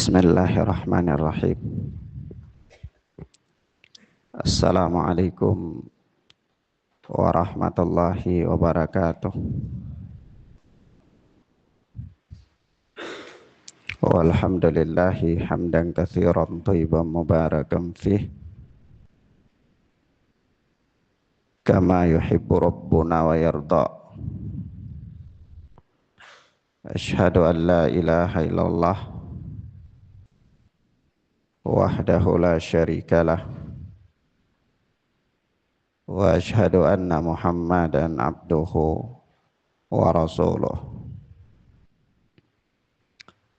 Bismillahirrahmanirrahim. Assalamualaikum warahmatullahi wabarakatuh. Walhamdulillahi hamdan katsiran thayyiban mubarakan fih kama yuhibbu rabbuna wa yarda. Asyhadu an la ilaha illallah wahdahu la syarikalah wa asyhadu anna Muhammadan abduhu wa rasuluh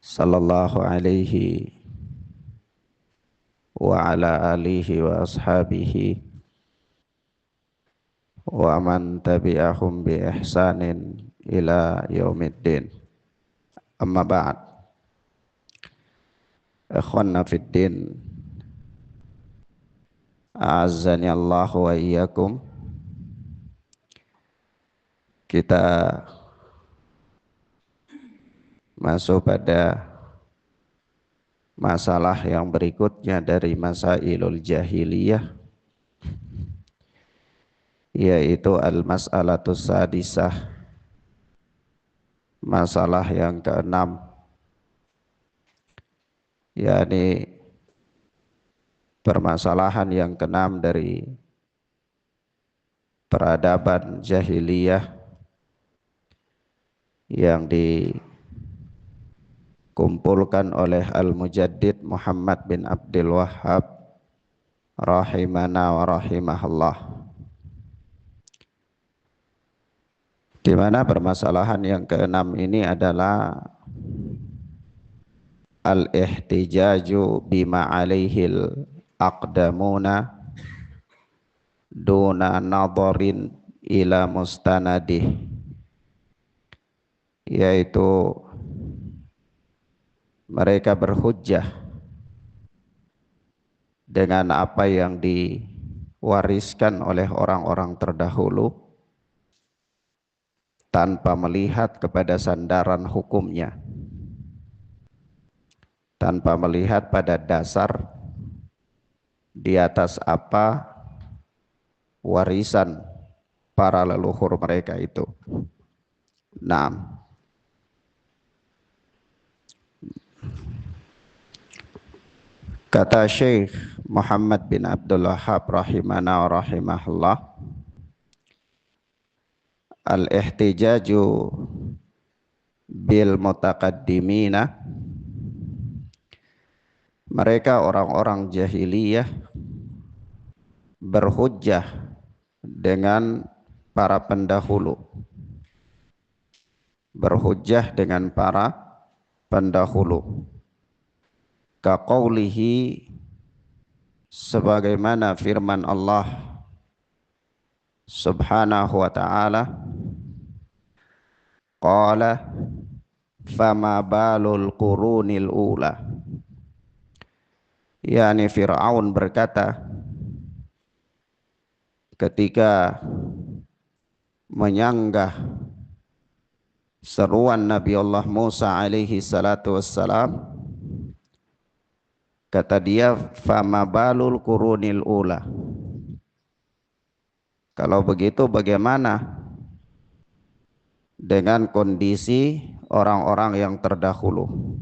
sallallahu alaihi wa ala alihi wa ashabihi wa man tabi'ahum bi ihsanin ila yaumiddin. Amma ba'd. Ikhwanna fid din, a'azzani Allah wa iyyakum. Kita masuk pada masalah yang berikutnya dari masailul jahiliyah, yaitu al-mas'alatus sadisah, masalah yang keenam, yakni permasalahan yang keenam dari peradaban jahiliyah yang dikumpulkan oleh Al-Mujaddid Muhammad bin Abdul Wahhab rahimana wa rahimahullah, di mana permasalahan yang keenam ini adalah al-ihtijaju bima alaihil aqdamuna duna nadharin ila mustanadih, yaitu mereka berhujjah dengan apa yang diwariskan oleh orang-orang terdahulu tanpa melihat kepada sandaran hukumnya, tanpa melihat pada dasar di atas apa warisan para leluhur mereka itu. Naam. Kata Syekh Muhammad bin Abdul Wahhab rahimana wa rahimahullah, al-ihtijaju bil mutaqaddimina, mereka orang-orang jahiliyah berhujjah dengan para pendahulu, berhujjah dengan para pendahulu, kaqaulihi, sebagaimana firman Allah subhanahu wa ta'ala, qala fama balul qurunil ula, yakni Fir'aun berkata ketika menyanggah seruan Nabi Allah Musa alaihi salatu wassalam, kata dia, fama balul qurunil ula, kalau begitu bagaimana dengan kondisi orang-orang yang terdahulu.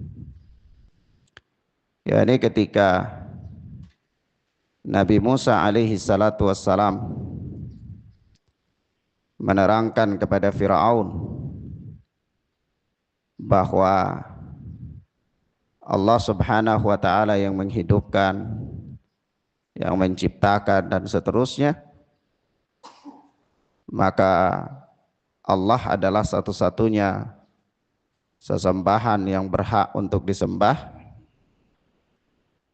Ya, ini ketika Nabi Musa alaihi salatu wassalam menerangkan kepada Fir'aun bahwa Allah subhanahu wa ta'ala yang menghidupkan, yang menciptakan dan seterusnya, maka Allah adalah satu-satunya sesembahan yang berhak untuk disembah.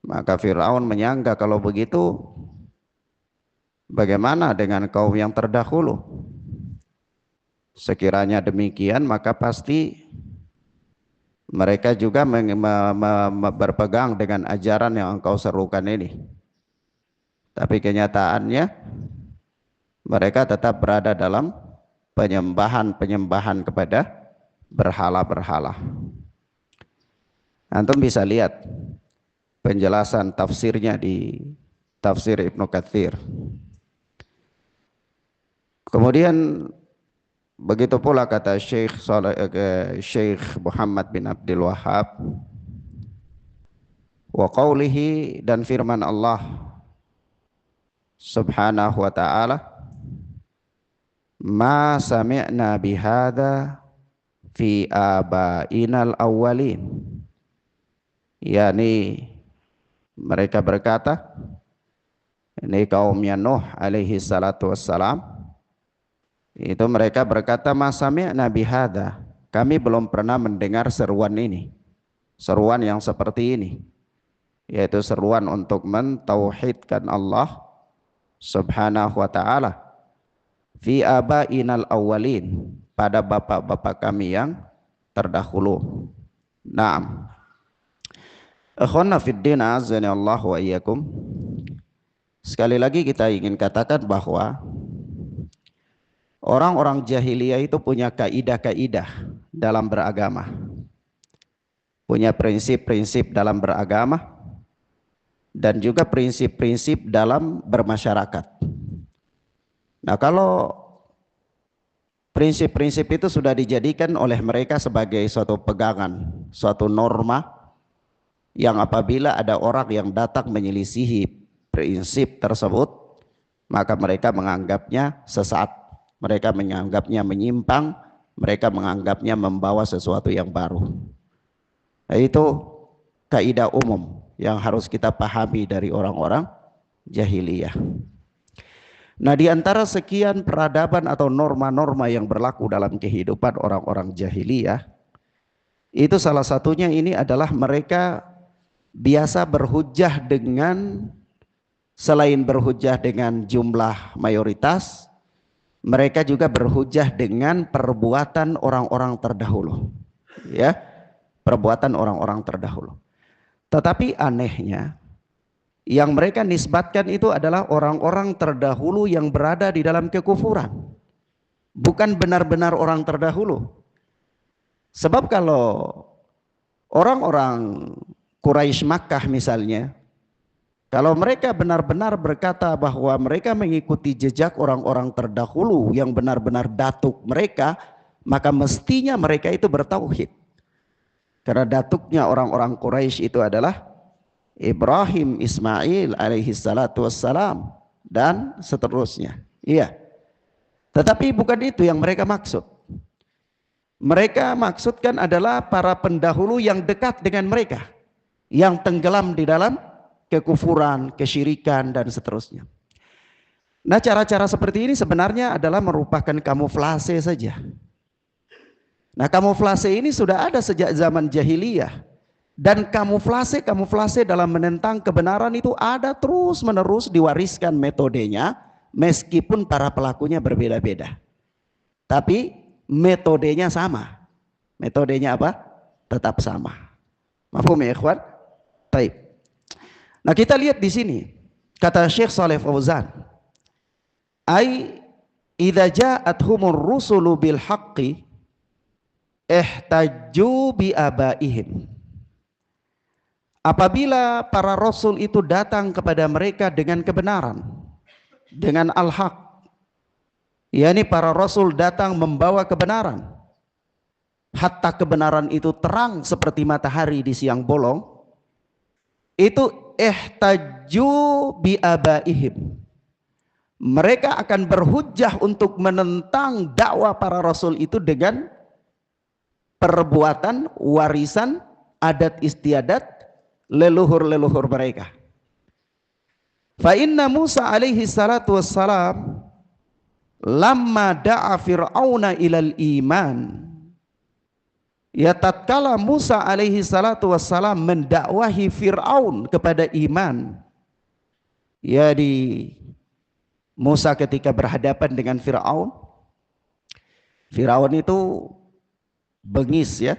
Maka Fir'aun menyangka kalau begitu bagaimana dengan kaum yang terdahulu? Sekiranya demikian maka pasti mereka juga berpegang dengan ajaran yang engkau serukan ini. Tapi kenyataannya mereka tetap berada dalam penyembahan kepada berhala-berhala. Antum bisa lihat penjelasan tafsirnya di tafsir Ibnu Katsir. Kemudian begitu pula kata Syekh Muhammad bin Abdul Wahhab, wa qawlihi, dan firman Allah Subhanahu wa ta'ala, ma sami'na bihadza fi abainal awwalin. Yani mereka berkata, ini kaumnya Nuh alaihi salatu wassalam, itu mereka berkata, ma sami'na bihadza, kami belum pernah mendengar seruan ini, seruan yang seperti ini, yaitu seruan untuk mentauhidkan Allah Subhanahu wa ta'ala, fi abainal awwalin, pada bapak-bapak kami yang terdahulu. Naam. Akhwana fid din, azani Allah wa iyyakum. Sekali lagi kita ingin katakan bahwa orang-orang jahiliyah itu punya kaidah-kaidah dalam beragama, punya prinsip-prinsip dalam beragama, dan juga prinsip-prinsip dalam bermasyarakat. Nah, kalau prinsip-prinsip itu sudah dijadikan oleh mereka sebagai suatu pegangan, suatu norma, yang apabila ada orang yang datang menyelisihi prinsip tersebut, maka mereka menganggapnya sesat, mereka menganggapnya menyimpang, mereka menganggapnya membawa sesuatu yang baru. Nah, itu kaidah umum yang harus kita pahami dari orang-orang jahiliyah. Nah, di antara sekian peradaban atau norma-norma yang berlaku dalam kehidupan orang-orang jahiliyah, itu salah satunya ini adalah mereka biasa berhujjah dengan, selain berhujjah dengan jumlah mayoritas, mereka juga berhujjah dengan perbuatan orang-orang terdahulu. Ya, perbuatan orang-orang terdahulu. Tetapi anehnya, yang mereka nisbatkan itu adalah orang-orang terdahulu yang berada di dalam kekufuran, bukan benar-benar orang terdahulu. Sebab kalau orang-orang Quraisy Makkah misalnya, kalau mereka benar-benar berkata bahwa mereka mengikuti jejak orang-orang terdahulu yang benar-benar datuk mereka, maka mestinya mereka itu bertauhid. Karena datuknya orang-orang Quraisy itu adalah Ibrahim, Ismail alaihi salatu wassalam, dan seterusnya. Iya. Tetapi bukan itu yang mereka maksud. Mereka maksudkan adalah para pendahulu yang dekat dengan mereka, yang tenggelam di dalam kekufuran, kesyirikan, dan seterusnya. Nah, cara-cara seperti ini sebenarnya adalah merupakan kamuflase saja. Nah, kamuflase ini sudah ada sejak zaman jahiliyah. Dan kamuflase dalam menentang kebenaran itu ada terus-menerus diwariskan metodenya, meskipun para pelakunya berbeda-beda. Tapi metodenya sama. Metodenya apa? Tetap sama. Mafhum ya ikhwan? Baik. Nah, kita lihat di sini kata Syekh Shalih Fauzan, ai idza ja'athumur rusulu bil haqqi ihtajju bi abaihim. Apabila para rasul itu datang kepada mereka dengan kebenaran, dengan al-haq, yakni para rasul datang membawa kebenaran, hatta kebenaran itu terang seperti matahari di siang bolong, itu ihtajju bi abaihim, mereka akan berhujjah untuk menentang dakwah para rasul itu dengan perbuatan, warisan, adat istiadat leluhur-leluhur mereka. Fa inna Musa alaihi salatu wassalam lamma da'a fir'auna ilal iman, ya tatkala Musa alaihi salatu wassalam mendakwahi Fir'aun kepada iman, ya di Musa ketika berhadapan dengan Fir'aun, Fir'aun itu bengis ya.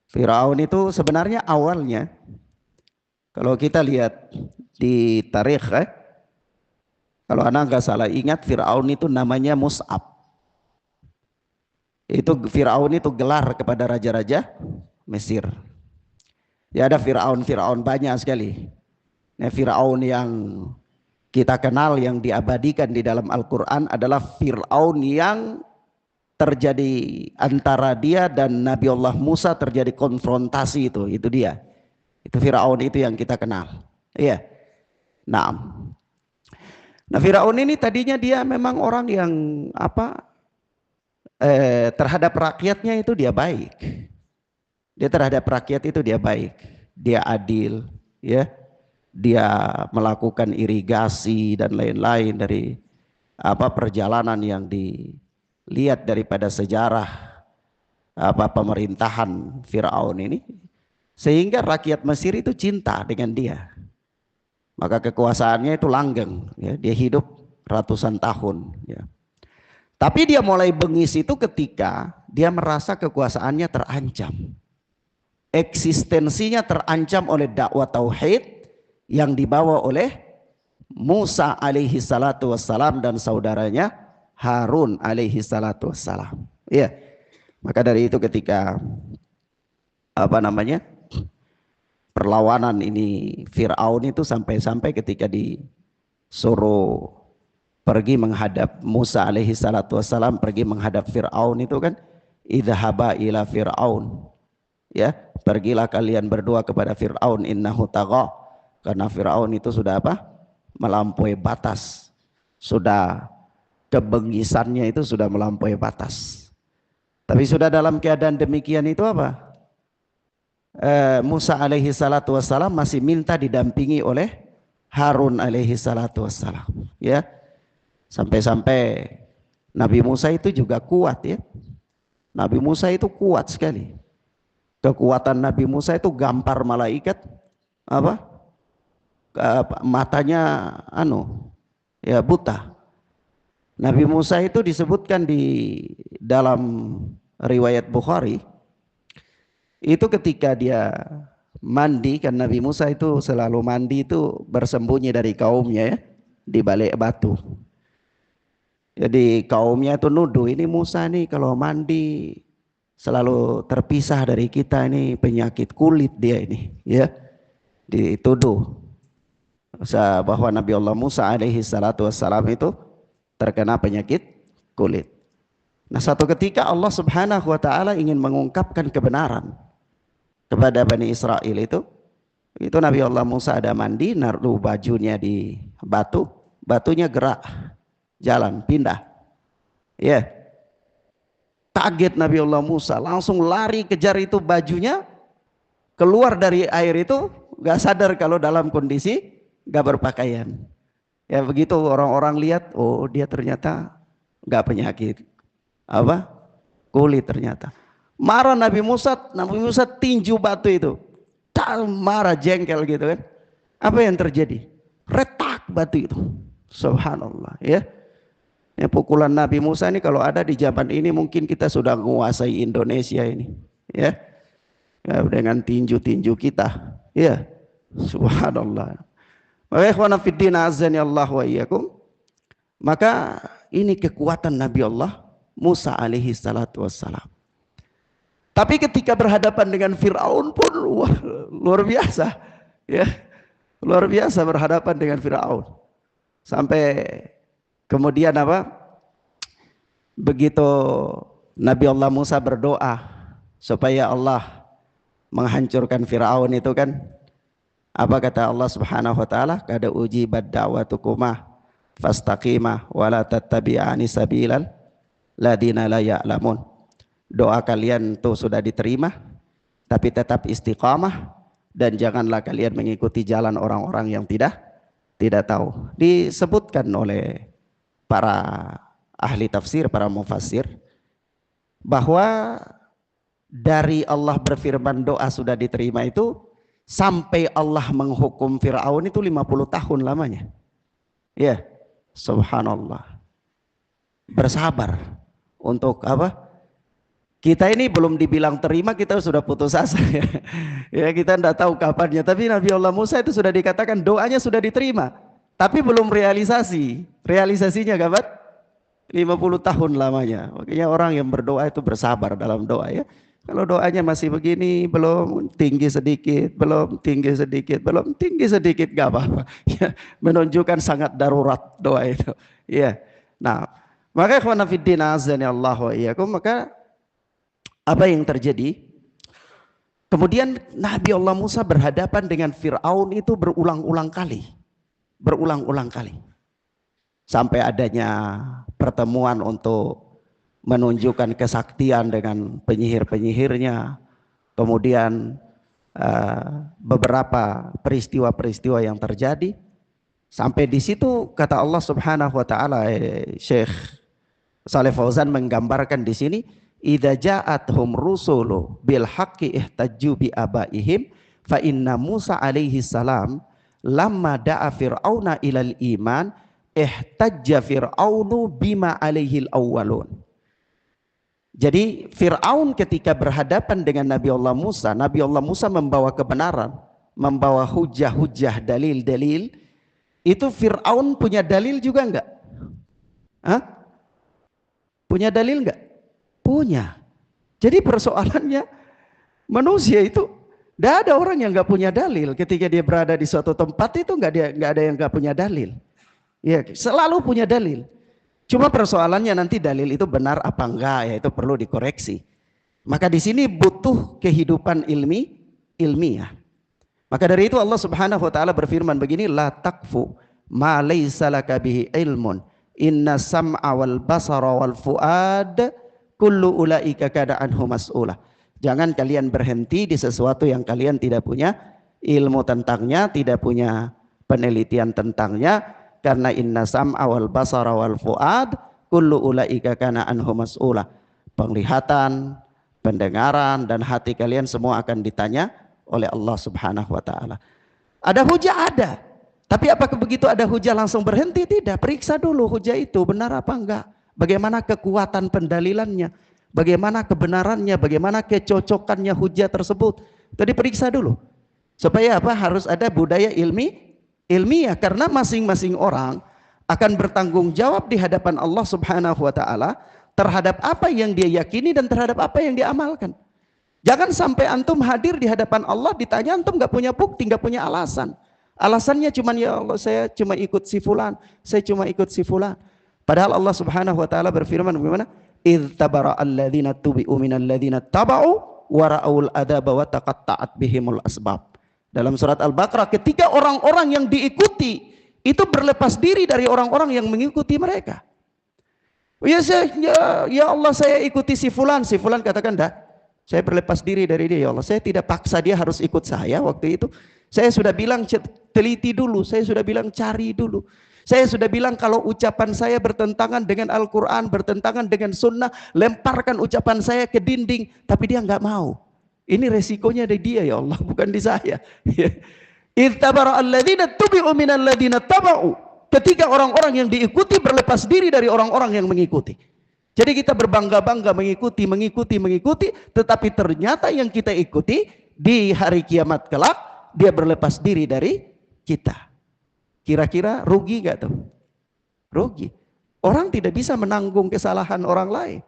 Firaun itu sebenarnya awalnya, kalau kita lihat di tarikh, kalau anak nggak salah ingat, Firaun itu namanya Mus'ab. Itu Firaun itu gelar kepada raja-raja Mesir. Ya ada Fir'aun banyak sekali. Nah, Fir'aun yang kita kenal yang diabadikan di dalam Al-Quran adalah Fir'aun yang terjadi antara dia dan Nabi Allah Musa terjadi konfrontasi itu dia. Itu Fir'aun itu yang kita kenal. Iya. Nah, Fir'aun ini tadinya dia memang orang yang terhadap rakyatnya itu dia baik. Dia terhadap rakyat itu dia baik. Dia adil, ya. Dia melakukan irigasi dan lain-lain dari perjalanan yang dilihat daripada sejarah pemerintahan Firaun ini, sehingga rakyat Mesir itu cinta dengan dia. Maka kekuasaannya itu langgeng, ya. Dia hidup ratusan tahun, ya. Tapi dia mulai bengis itu ketika dia merasa kekuasaannya terancam, eksistensinya terancam oleh dakwah tauhid yang dibawa oleh Musa alaihi salatu wassalam dan saudaranya Harun alaihi salatu wassalam. Iya. Maka dari itu ketika perlawanan ini Fir'aun itu sampai-sampai ketika disuruh pergi menghadap Musa alaihi salatu wassalam, pergi menghadap Fir'aun itu kan, idhaba ila Fir'aun, ya, pergilah kalian berdua kepada Fir'aun innahu tagha, karena Fir'aun itu sudah melampaui batas, sudah kebengisannya itu sudah melampaui batas. Tapi sudah dalam keadaan demikian itu Musa alaihi salatu wassalam masih minta didampingi oleh Harun alaihi salatu wassalam, ya. Sampai-sampai Nabi Musa itu juga kuat, ya. Nabi Musa itu kuat sekali. Kekuatan Nabi Musa itu gampar malaikat matanya ya buta. Nabi Musa itu disebutkan di dalam riwayat Bukhari, itu ketika dia mandi, kan Nabi Musa itu selalu mandi itu bersembunyi dari kaumnya, ya, di balik batu. Jadi kaumnya itu nuduh, ini Musa nih kalau mandi selalu terpisah dari kita, ini penyakit kulit dia ini, ya. Dituduh bahwa Nabi Allah Musa alaihi salatu wassalam itu terkena penyakit kulit. Nah, satu ketika Allah subhanahu wa ta'ala ingin mengungkapkan kebenaran kepada Bani Israel itu Nabi Allah Musa ada mandi, naruh bajunya di batu, batunya gerak, jalan, pindah, ya. Kaget Nabi Allah Musa, langsung lari kejar itu bajunya, keluar dari air itu, gak sadar kalau dalam kondisi gak berpakaian. Ya begitu orang-orang lihat, oh dia ternyata gak penyakit kulit ternyata. Marah Nabi Musa tinju batu itu, marah, jengkel gitu kan. Apa yang terjadi? Retak batu itu, subhanallah, ya. Ya, pukulan Nabi Musa ini kalau ada di zaman ini mungkin kita sudah menguasai Indonesia ini, ya, ya dengan tinju-tinju kita, ya, subhanallah. Maka ini kekuatan Nabi Allah Musa alaihi salatu wassalam. Tapi ketika berhadapan dengan Fir'aun pun luar biasa, ya, luar biasa berhadapan dengan Fir'aun. Sampai kemudian begitu Nabi Allah Musa berdoa supaya Allah menghancurkan Fir'aun itu kan, apa kata Allah subhanahu wa ta'ala? Kada ujibat da'watukuma fastaqimah wala tattabi'ani sabilal ladina la ya'lamun. Doa kalian tuh sudah diterima, tapi tetap istiqamah dan janganlah kalian mengikuti jalan orang-orang yang tidak tahu. Disebutkan oleh para ahli tafsir, para mufassir, bahwa dari Allah berfirman doa sudah diterima itu sampai Allah menghukum Fir'aun itu 50 tahun lamanya. Ya, subhanallah. Bersabar untuk kita ini belum dibilang terima, kita sudah putus asa, ya. Ya, kita tidak tahu kapannya. Tapi Nabi Allah Musa itu sudah dikatakan doanya sudah diterima, tapi belum realisasi. Realisasinya kapan? 50 tahun lamanya. Makanya orang yang berdoa itu bersabar dalam doa, ya. Kalau doanya masih begini, belum tinggi sedikit, belum tinggi sedikit, belum tinggi sedikit, gak apa-apa. Ya, menunjukkan sangat darurat doa itu. Ya. Nah, maka ikhwan fillah azani Allah wa iyyakum, maka apa yang terjadi? Kemudian Nabi Allah Musa berhadapan dengan Fir'aun itu berulang-ulang kali. Berulang-ulang kali. Sampai adanya pertemuan untuk menunjukkan kesaktian dengan penyihir-penyihirnya, kemudian beberapa peristiwa-peristiwa yang terjadi, sampai di situ kata Allah Subhanahu wa taala, Syekh Saleh Fauzan menggambarkan di sini, idza ja'atuhum rusulu bil haqqi ihtajju bi abaihim fa inna Musa alaihi salam lamma da'a fir'auna ilal iman ihtajja fir'aunu bima alaihil awwalun. Jadi Fir'aun ketika berhadapan dengan Nabi Allah Musa membawa kebenaran, membawa hujah-hujah, dalil-dalil. Itu Fir'aun punya dalil juga enggak? Hah? Punya dalil enggak? Punya. Jadi persoalannya manusia itu, tidak ada orang yang enggak punya dalil. Ketika dia berada di suatu tempat itu enggak ada yang enggak punya dalil. Ya, selalu punya dalil. Cuma persoalannya nanti dalil itu benar apa enggak, ya itu perlu dikoreksi. Maka di sini butuh kehidupan ilmiah. Maka dari itu Allah Subhanahu wa taala berfirman begini, la taqfu ma laisa laka bihi ilmun inna sam'a wal basara wal fuad kullu ulaika kana anhu mas'ula. Jangan kalian berhenti di sesuatu yang kalian tidak punya ilmu tentangnya, tidak punya penelitian tentangnya. Karena inna sam'a wal basara wal fuad kullu ulaika kana anhu mas'ula. Penglihatan, pendengaran dan hati kalian semua akan ditanya oleh Allah Subhanahu wa taala. Ada hujah, ada. Tapi apakah begitu ada hujah langsung berhenti? Tidak. Periksa dulu hujah itu benar apa enggak. Bagaimana kekuatan pendalilannya, bagaimana kebenarannya, bagaimana kecocokannya hujah tersebut. Tadi periksa dulu. Supaya apa? Harus ada budaya ilmiah, karena masing-masing orang akan bertanggung jawab di hadapan Allah Subhanahu wa taala terhadap apa yang dia yakini dan terhadap apa yang dia amalkan. Jangan sampai antum hadir di hadapan Allah ditanya antum nggak punya bukti, nggak punya alasan. Alasannya cuma ya Allah saya cuma ikut si fulan, saya cuma ikut si fulan. Padahal Allah Subhanahu wa taala berfirman bagaimana? Idz tabara'al ladzina tubi'u minal ladzina taba'u wa ra'aul adaba wa taqatta'at bihimul asbab. Dalam surat Al-Baqarah, ketika orang-orang yang diikuti itu berlepas diri dari orang-orang yang mengikuti mereka. Ya Allah saya ikuti si fulan katakan dah, saya berlepas diri dari dia ya Allah. Saya tidak paksa dia harus ikut saya waktu itu. Saya sudah bilang teliti dulu, saya sudah bilang cari dulu. Saya sudah bilang kalau ucapan saya bertentangan dengan Al-Quran, bertentangan dengan sunnah, lemparkan ucapan saya ke dinding, tapi dia nggak mau. Ini resikonya di dia ya Allah, bukan di saya. Ketika orang-orang yang diikuti berlepas diri dari orang-orang yang mengikuti. Jadi kita berbangga-bangga mengikuti, tetapi ternyata yang kita ikuti di hari kiamat kelak dia berlepas diri dari kita. Kira-kira rugi gak tuh? Rugi. Orang tidak bisa menanggung kesalahan orang lain.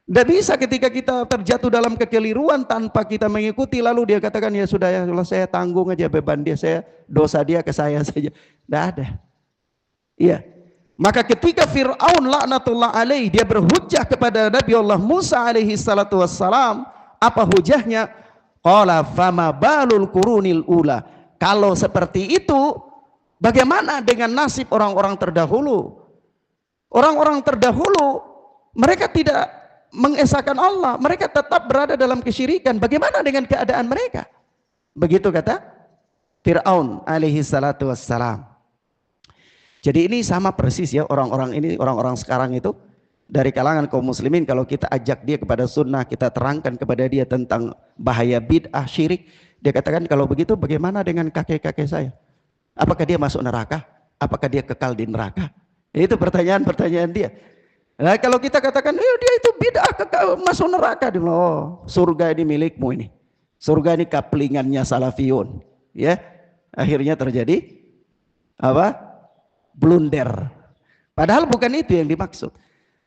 Tidak bisa ketika kita terjatuh dalam kekeliruan tanpa kita mengikuti lalu dia katakan ya sudah ya Allah saya tanggung aja beban dia, saya dosa dia ke saya saja. Tidak ada. Iya. Maka ketika Fir'aun laknatullah alaih dia berhujjah kepada Nabi Allah Musa alaihi salatu wassalam, apa hujahnya? Qala fama balul qurunil ula. Kalau seperti itu bagaimana dengan nasib orang-orang terdahulu? Orang-orang terdahulu mereka tidak mengesahkan Allah, mereka tetap berada dalam kesyirikan. Bagaimana dengan keadaan mereka? Begitu kata Fir'aun alaihi salatu wassalam. Jadi ini sama persis ya orang-orang ini, orang-orang sekarang itu dari kalangan kaum muslimin, kalau kita ajak dia kepada sunnah, kita terangkan kepada dia tentang bahaya bid'ah syirik, dia katakan kalau begitu bagaimana dengan kakek-kakek saya? Apakah dia masuk neraka? Apakah dia kekal di neraka? Itu pertanyaan-pertanyaan dia. Nah, kalau kita katakan dia itu bid'ah masuk neraka, oh, surga ini milikmu ini. Surga ini kaplingannya salafiyun. Ya. Akhirnya terjadi apa? Blunder. Padahal bukan itu yang dimaksud.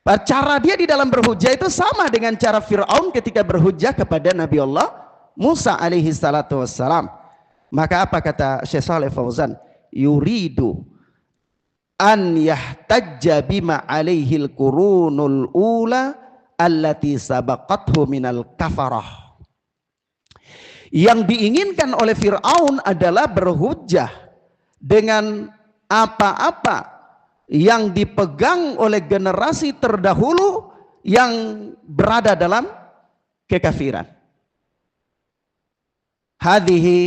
Cara dia di dalam berhujjah itu sama dengan cara Fir'aun ketika berhujjah kepada Nabi Allah Musa alaihi salatu wassalam. Maka apa kata Syekh Shalih Fauzan? Yuridu an yahtajja bima alaihil qurunul ula allati sabaqathu minal kafarah. Yang diinginkan oleh Fir'aun adalah berhujjah dengan apa-apa yang dipegang oleh generasi terdahulu yang berada dalam kekafiran. Hadhihi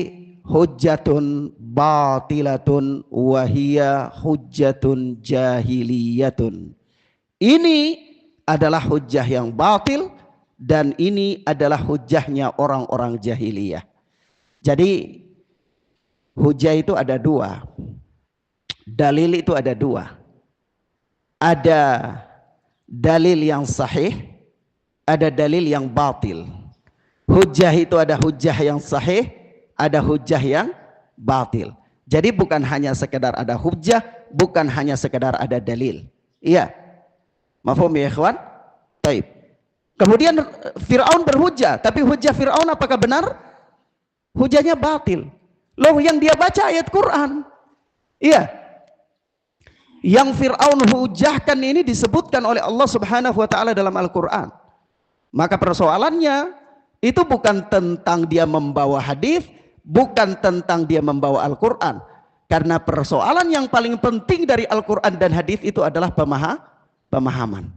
hujjatun batilatun wahiyya hujjatun jahiliyatun. Ini adalah hujjah yang batil dan ini adalah hujjahnya orang-orang jahiliyah. Jadi hujjah itu ada dua, dalil itu ada dua. Ada dalil yang sahih, ada dalil yang batil. Hujjah itu ada hujjah yang sahih, ada hujjah yang batil. Jadi bukan hanya sekedar ada hujjah, bukan hanya sekedar ada dalil. Iya. Mafhum ya ikhwan? Baik. Kemudian Fir'aun berhujjah, tapi hujjah Fir'aun apakah benar? Hujjahnya batil. Loh, yang dia baca ayat Quran. Iya. Yang Fir'aun hujahkan ini disebutkan oleh Allah Subhanahu wa taala dalam Al-Qur'an. Maka persoalannya itu bukan tentang dia membawa hadis, bukan tentang dia membawa Al-Qur'an. Karena persoalan yang paling penting dari Al-Qur'an dan hadis itu adalah pemahaman.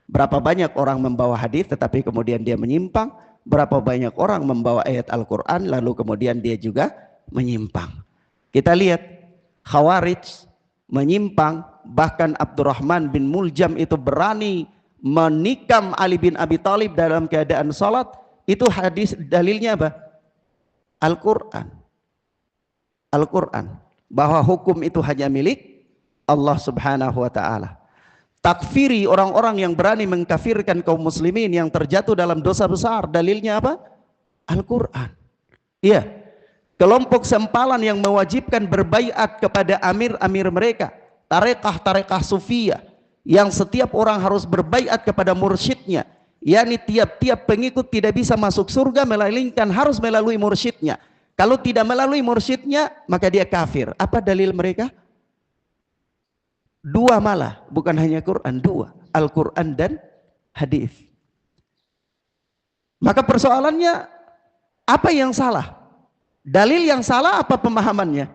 Berapa banyak orang membawa hadis tetapi kemudian dia menyimpang, berapa banyak orang membawa ayat Al-Qur'an lalu kemudian dia juga menyimpang. Kita lihat Khawarij menyimpang, bahkan Abdurrahman bin Muljam itu berani menikam Ali bin Abi Thalib dalam keadaan salat. Itu hadis, dalilnya apa? Al-Quran. Al-Quran, bahwa hukum itu hanya milik Allah Subhanahu wa ta'ala. Takfiri orang-orang yang berani mengkafirkan kaum muslimin yang terjatuh dalam dosa besar, dalilnya apa? Al-Quran. Iya. Kelompok sempalan yang mewajibkan berbaiat kepada amir-amir mereka, tarekah-tarekah sufiyah, yang setiap orang harus berbaiat kepada mursyidnya, yakni tiap-tiap pengikut tidak bisa masuk surga melainkan harus melalui mursyidnya. Kalau tidak melalui mursyidnya maka dia kafir. Apa dalil mereka? Dua malah, bukan hanya Quran, dua, Al-Quran dan hadis. Maka persoalannya apa yang salah? Dalil yang salah apa pemahamannya?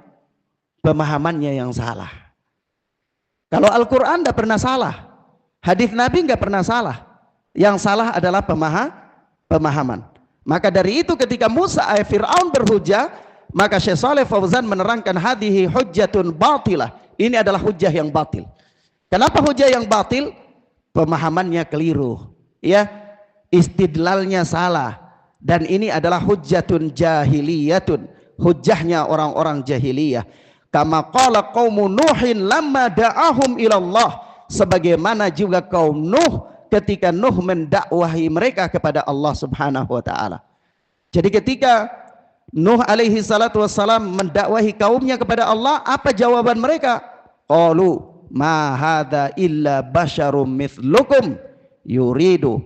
Pemahamannya yang salah. Kalau Al-Quran tidak pernah salah, hadis Nabi nggak pernah salah. Yang salah adalah pemahaman. Maka dari itu ketika Fir'aun berhujjah, maka Syekh Shalih Fauzan menerangkan hadhihi hujjatun batilah. Ini adalah hujjah yang batil. Kenapa hujjah yang batil? Pemahamannya keliru, ya, istidlalnya salah. Dan ini adalah hujjatun jahiliyatun, hujjahnya orang-orang jahiliyah. Kama qala qaumu Nuhin lamma da'ahum ilallah, sebagaimana juga kaum Nuh ketika Nuh mendakwahi mereka kepada Allah Subhanahu wa taala. Jadi ketika Nuh alaihi salatu wassalam mendakwahi kaumnya kepada Allah, apa jawaban mereka? Qalu ma hadza illa basyarum mithlukum yuridu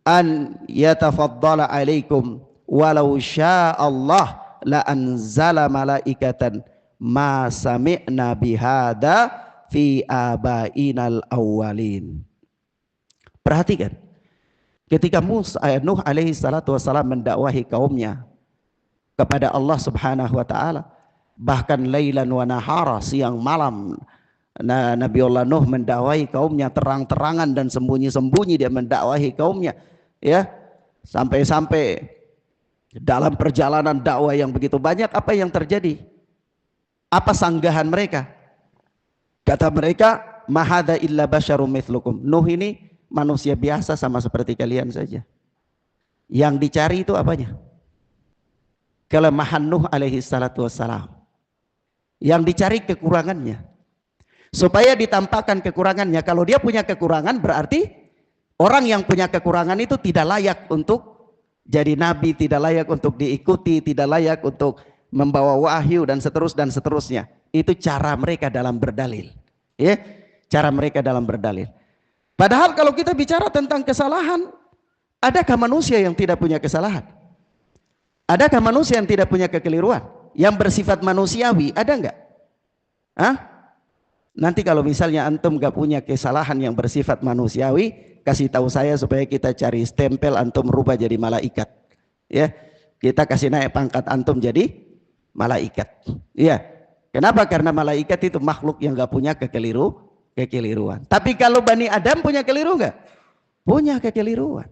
an yatafaddala alaikum walau sya'allah la anzala malaikatan ma sami'na bihada fi abainal awwalin. Perhatikan, ketika Nuh alaihi salatu wassalam mendakwahi kaumnya kepada Allah Subhanahu wa taala, bahkan lailan wa nahara, siang malam, Nabiullah Nuh mendakwahi kaumnya terang-terangan dan sembunyi-sembunyi dia mendakwahi kaumnya, ya, sampai-sampai dalam perjalanan dakwah yang begitu banyak, apa yang terjadi? Apa sanggahan mereka? Kata mereka, ma hadza illa basyarum mithlukum. Nuh ini manusia biasa sama seperti kalian saja. Yang dicari itu apanya? Kelemahan Nuh alaihi salatu wassalam. Yang dicari kekurangannya, supaya ditampakkan kekurangannya. Kalau dia punya kekurangan, berarti orang yang punya kekurangan itu tidak layak untuk jadi nabi, tidak layak untuk diikuti, tidak layak untuk membawa wahyu dan seterusnya. Itu cara mereka dalam berdalil, ya, cara mereka dalam berdalil. Padahal kalau kita bicara tentang kesalahan, adakah manusia yang tidak punya kesalahan? Adakah manusia yang tidak punya kekeliruan? Yang bersifat manusiawi, ada enggak? Hah? Nanti kalau misalnya antum gak punya kesalahan yang bersifat manusiawi, kasih tahu saya supaya kita cari stempel antum rubah jadi malaikat. Ya, kita kasih naik pangkat antum jadi malaikat. Iya. Kenapa? Karena malaikat itu makhluk yang gak punya kekeliruan. Tapi kalau Bani Adam punya keliru enggak? Punya kekeliruan.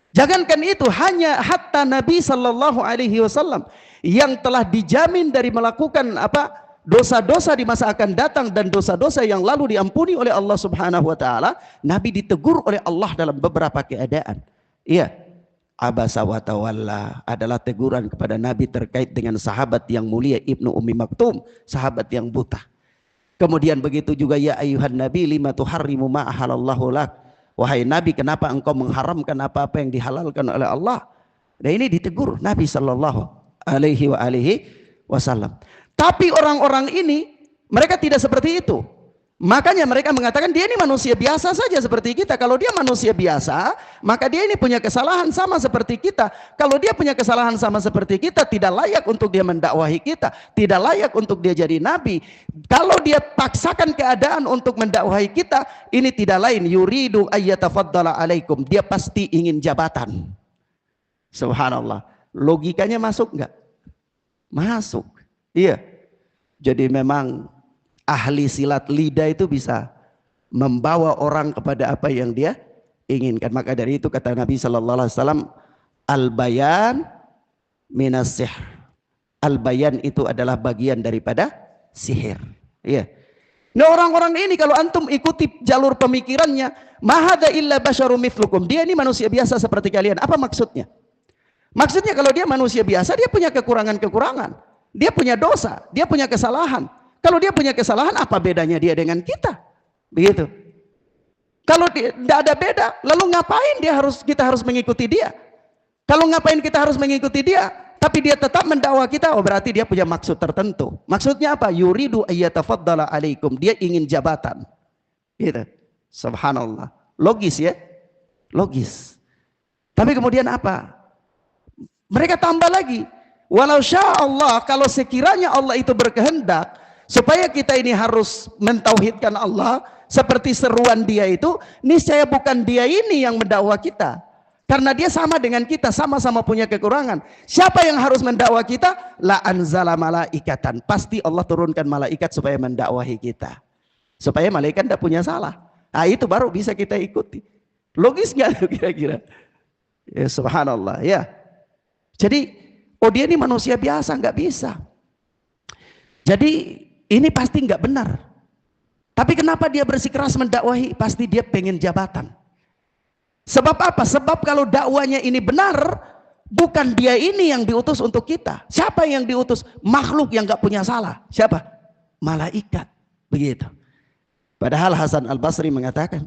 Jangankan itu, hanya hatta Nabi Sallallahu Alaihi Wasallam yang telah dijamin dari melakukan dosa-dosa di masa akan datang dan dosa-dosa yang lalu diampuni oleh Allah Subhanahu Wa Taala, Nabi ditegur oleh Allah dalam beberapa keadaan. Iya, abasa wa tawalla adalah teguran kepada Nabi terkait dengan sahabat yang mulia Ibnu Ummi Maktum, sahabat yang buta. Kemudian begitu juga ya ayuhan Nabi lima tuharrimu ma ahalallahu lak. Wahai Nabi, kenapa engkau mengharamkan apa-apa yang dihalalkan oleh Allah? Nah, ini ditegur Nabi Sallallahu Alaihi Wasallam. Tapi orang-orang ini mereka tidak seperti itu. Makanya mereka mengatakan dia ini manusia biasa saja seperti kita. Kalau dia manusia biasa, maka dia ini punya kesalahan sama seperti kita. Kalau dia punya kesalahan sama seperti kita, tidak layak untuk dia mendakwahi kita, tidak layak untuk dia jadi nabi. Kalau dia paksakan keadaan untuk mendakwahi kita, ini tidak lain yuridu ayyatafaddala alaikum. Dia pasti ingin jabatan. Subhanallah. Logikanya masuk enggak? Masuk. Iya. Jadi memang ahli silat lidah itu bisa membawa orang kepada apa yang dia inginkan. Maka dari itu kata Nabi Sallallahu Alaihi Wasallam, al-bayan minas sihr. Al-bayan itu adalah bagian daripada sihir. Iya. Nah, orang-orang ini kalau antum ikuti jalur pemikirannya, mahada illa basyarum mithlukum. Dia ini manusia biasa seperti kalian. Apa maksudnya? Maksudnya kalau dia manusia biasa, dia punya kekurangan-kekurangan. Dia punya dosa, dia punya kesalahan. Kalau dia punya kesalahan, apa bedanya dia dengan kita? Begitu. Kalau tidak ada beda, lalu ngapain kita harus mengikuti dia? Kalau ngapain kita harus mengikuti dia? Tapi dia tetap mendakwa kita, oh berarti dia punya maksud tertentu. Maksudnya apa? Yuridu ayyatafaddala alaikum. Dia ingin jabatan. Gitu. Subhanallah. Logis ya? Logis. Tapi kemudian apa? Mereka tambah lagi. Walau sya Allah, kalau sekiranya Allah itu berkehendak supaya kita ini harus mentauhidkan Allah seperti seruan dia itu, niscaya bukan dia ini yang mendakwa kita. Karena dia sama dengan kita, sama-sama punya kekurangan. Siapa yang harus mendakwa kita? La anzala malaikatan. Pasti Allah turunkan malaikat supaya mendakwahi kita. Supaya malaikat tidak punya salah. Nah, itu baru bisa kita ikuti. Logis nggak kira-kira? Ya, subhanallah ya. Jadi oh dia ini manusia biasa, nggak bisa. Jadi ini pasti nggak benar. Tapi kenapa dia bersikeras mendakwahi? Pasti dia pengen jabatan. Sebab apa? Sebab kalau dakwanya ini benar, bukan dia ini yang diutus untuk kita. Siapa yang diutus? Makhluk yang nggak punya salah. Siapa? Malaikat. Begitu. Padahal Hasan Al-Basri mengatakan,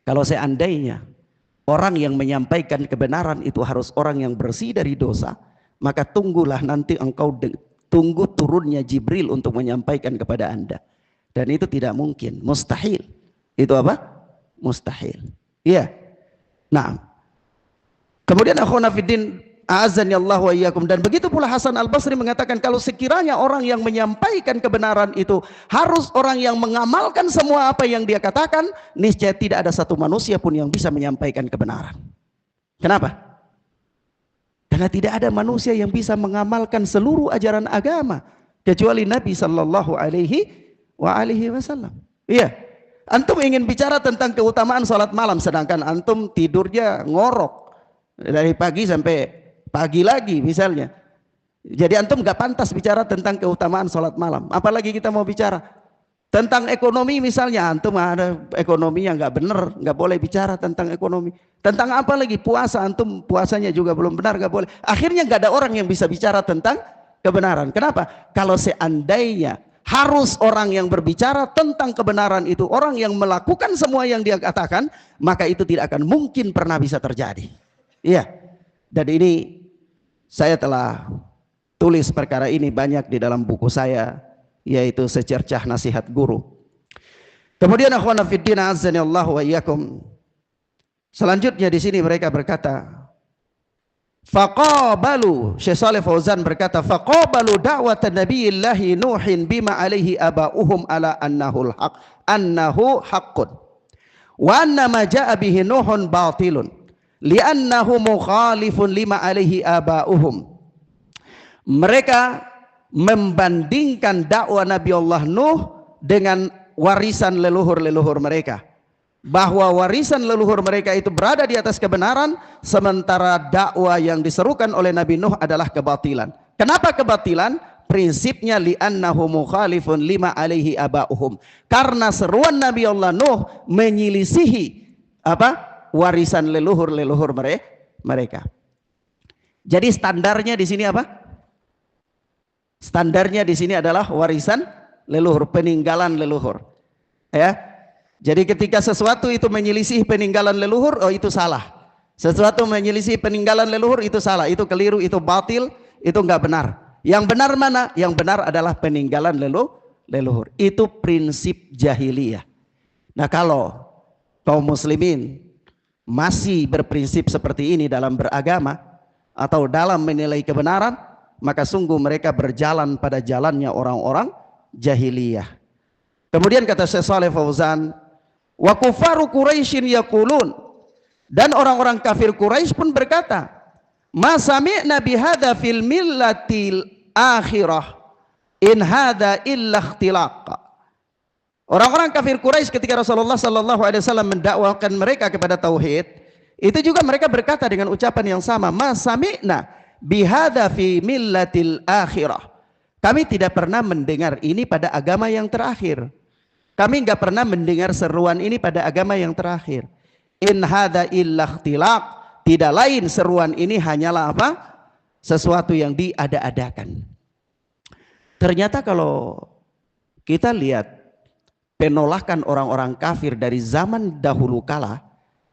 kalau seandainya orang yang menyampaikan kebenaran itu harus orang yang bersih dari dosa, maka tunggulah nanti engkau tunggu turunnya Jibril untuk menyampaikan kepada anda. Dan itu tidak mungkin, mustahil. Itu apa? Mustahil. Iya. Nah, kemudian akhwana fiddin a'azzani Allah wa iyyakum, dan begitu pula Hasan Al-Basri mengatakan kalau sekiranya orang yang menyampaikan kebenaran itu harus orang yang mengamalkan semua apa yang dia katakan, niscaya tidak ada satu manusia pun yang bisa menyampaikan kebenaran. Kenapa? Karena tidak ada manusia yang bisa mengamalkan seluruh ajaran agama kecuali Nabi Sallallahu Alaihi Wasallam. Iya. Antum ingin bicara tentang keutamaan salat malam, sedangkan antum tidurnya ngorok dari pagi sampai pagi lagi misalnya. Jadi antum gak pantas bicara tentang keutamaan salat malam. Apalagi kita mau bicara tentang ekonomi misalnya, antum ada ekonomi yang gak benar, gak boleh bicara tentang ekonomi. Tentang apa lagi? Puasa, antum puasanya juga belum benar, gak boleh. Akhirnya gak ada orang yang bisa bicara tentang kebenaran. Kenapa? Kalau seandainya harus orang yang berbicara tentang kebenaran itu orang yang melakukan semua yang dia katakan, maka itu tidak akan mungkin pernah bisa terjadi. Iya. Dan ini saya telah tulis perkara ini banyak di dalam buku saya, yaitu Secercah Nasihat Guru. Kemudian akhwana fiddin azani Allah wa iyyakum. Selanjutnya di sini mereka berkata, faqabalu, Syekh Shalih Fauzan berkata, faqabalu da'watan nabiyillahi Nuhin bima alaihi aba'uhum ala annahu haqqun wa anna ma ja'a bihi Nuhun batilun li'annahu mukhalifun lima alaihi aba'uhum. Mereka membandingkan dakwah Nabi Allah Nuh dengan warisan leluhur-leluhur mereka, bahwa warisan leluhur mereka itu berada di atas kebenaran, sementara dakwah yang diserukan oleh Nabi Nuh adalah kebatilan. Kenapa kebatilan? Prinsipnya li'annahu mukhalifun lima alaihi aba'uhum, karena seruan Nabi Allah Nuh menyelisihi warisan leluhur-leluhur mereka. Jadi standarnya di sini apa? Standarnya di sini adalah warisan leluhur, peninggalan leluhur. Ya. Jadi ketika sesuatu itu menyelisih peninggalan leluhur, oh itu salah. Sesuatu menyelisih peninggalan leluhur itu salah, itu keliru, itu batil, itu enggak benar. Yang benar mana? Yang benar adalah peninggalan leluhur. Itu prinsip jahiliyah. Nah, kalau kaum muslimin masih berprinsip seperti ini dalam beragama atau dalam menilai kebenaran, maka sungguh mereka berjalan pada jalannya orang-orang jahiliyah. Kemudian kata Syekh Shalih Fauzan, wa kufaru Quraisyin yaqulun, dan orang-orang kafir Quraisy pun berkata, ma sami'na bihadza fil millatil akhirah in hadza illa ikhtilaq. Orang-orang kafir Quraisy ketika Rasulullah sallallahu alaihi wasallam mendakwakan mereka kepada tauhid, itu juga mereka berkata dengan ucapan yang sama, ma sami'na bihadza fi millatil akhirah. Kami tidak pernah mendengar ini pada agama yang terakhir. Kami enggak pernah mendengar seruan ini pada agama yang terakhir. In hadza illa ikhtilaq, tidak lain seruan ini hanyalah apa? Sesuatu yang diada-adakan. Ternyata kalau kita lihat penolakan orang-orang kafir dari zaman dahulu kala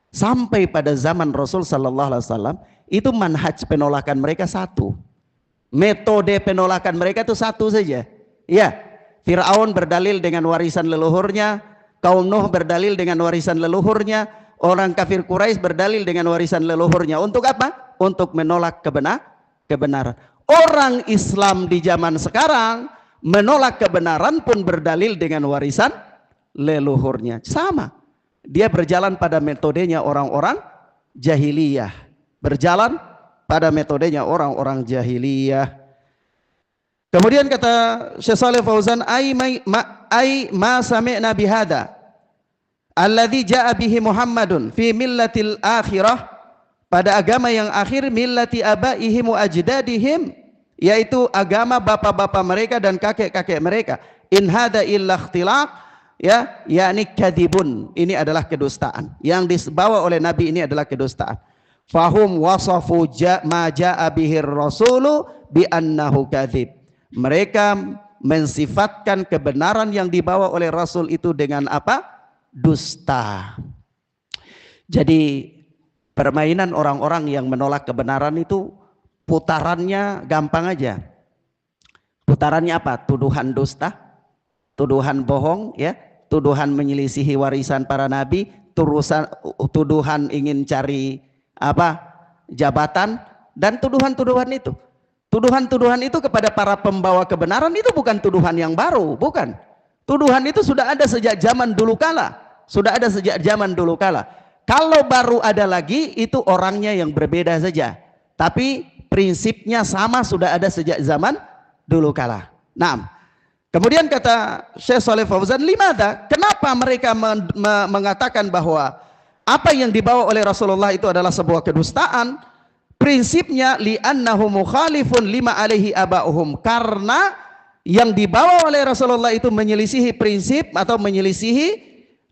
sampai pada zaman Rasul sallallahu alaihi wasallam, itu manhaj penolakan mereka satu. Metode penolakan mereka itu satu saja. Ya, Fir'aun berdalil dengan warisan leluhurnya, kaum Nuh berdalil dengan warisan leluhurnya, orang kafir Quraisy berdalil dengan warisan leluhurnya. Untuk apa? Untuk menolak kebenaran. Orang Islam di zaman sekarang menolak kebenaran pun berdalil dengan warisan leluhurnya. Sama. Dia berjalan pada metodenya orang-orang jahiliyah. Berjalan pada metodenya orang-orang jahiliyah. Kemudian kata Syekh Shalih Fauzan, ai ma sami'na bihadza alladzi jaa bihi Muhammadun fi millatil akhirah, pada agama yang akhir, millati abaihim wa ajdadihim, yaitu agama bapak-bapak mereka dan kakek-kakek mereka. In hadza illa ikhtilaq, ya, yakni kadibun, ini adalah kedustaan. Yang dibawa oleh Nabi ini adalah kedustaan. Fahum wasafu ma jaa bihi rasulu bi annahu kadzib. Mereka mensifatkan kebenaran yang dibawa oleh Rasul itu dengan apa? Dusta. Jadi permainan orang-orang yang menolak kebenaran itu putarannya gampang aja. Putarannya apa? Tuduhan dusta, tuduhan bohong, ya, tuduhan menyelisihi warisan para nabi, tuduhan ingin cari apa? Jabatan, dan tuduhan-tuduhan itu. Tuduhan-tuduhan itu kepada para pembawa kebenaran itu bukan tuduhan yang baru, bukan. Tuduhan itu sudah ada sejak zaman dulu kala. Sudah ada sejak zaman dulu kala. Kalau baru ada lagi, itu orangnya yang berbeda saja. Tapi prinsipnya sama, sudah ada sejak zaman dulu kala. Nah, kemudian kata Syekh Shalih Fauzan, limada? Kenapa mereka mengatakan bahwa apa yang dibawa oleh Rasulullah itu adalah sebuah kedustaan? Prinsipnya li'annahu mukhalifun lima alaihi aba'uhum, karena yang dibawa oleh Rasulullah itu menyelisihi prinsip atau menyelisihi